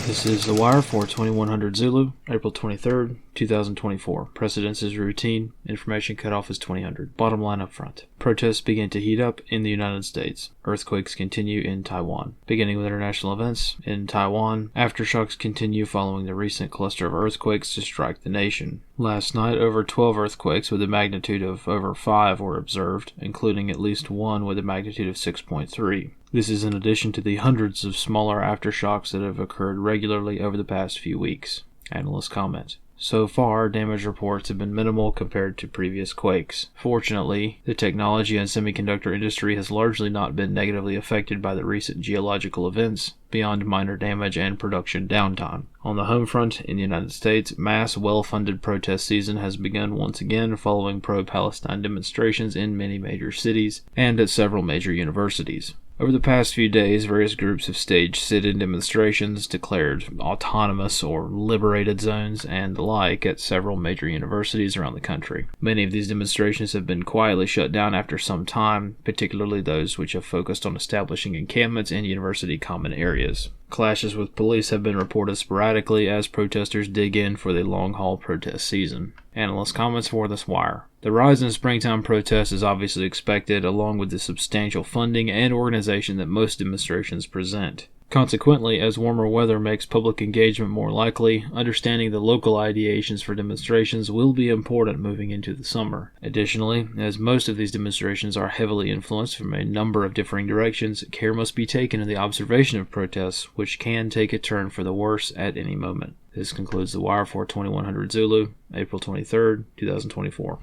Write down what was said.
This is The Wire for 2100 Zulu, April 23rd, 2024. Precedence is routine. Information cutoff is 2000. Bottom line up front. Protests begin to heat up in the United States. Earthquakes continue in Taiwan. Beginning with international events, in Taiwan, aftershocks continue following the recent cluster of earthquakes to strike the nation. Last night, over 12 earthquakes with a magnitude of over 5 were observed, including at least one with a magnitude of 6.3. This is in addition to the hundreds of smaller aftershocks that have occurred regularly over the past few weeks. Analysts comment. So far, damage reports have been minimal compared to previous quakes. Fortunately, the technology and semiconductor industry has largely not been negatively affected by the recent geological events, beyond minor damage and production downtime. On the home front, in the United States, mass, well-funded protest season has begun once again following pro-Palestine demonstrations in many major cities and at several major universities. Over the past few days, various groups have staged sit-in demonstrations, declared autonomous or liberated zones, and the like at several major universities around the country. Many of these demonstrations have been quietly shut down after some time, particularly those which have focused on establishing encampments in university common areas. Clashes with police have been reported sporadically as protesters dig in for the long-haul protest season. Analyst comments for this wire. The rise in springtime protests is obviously expected, along with the substantial funding and organization that most demonstrations present. Consequently, as warmer weather makes public engagement more likely, understanding the local ideations for demonstrations will be important moving into the summer. Additionally, as most of these demonstrations are heavily influenced from a number of differing directions, care must be taken in the observation of protests, which can take a turn for the worse at any moment. This concludes The Wire for 2100 Zulu, April 23rd, 2024.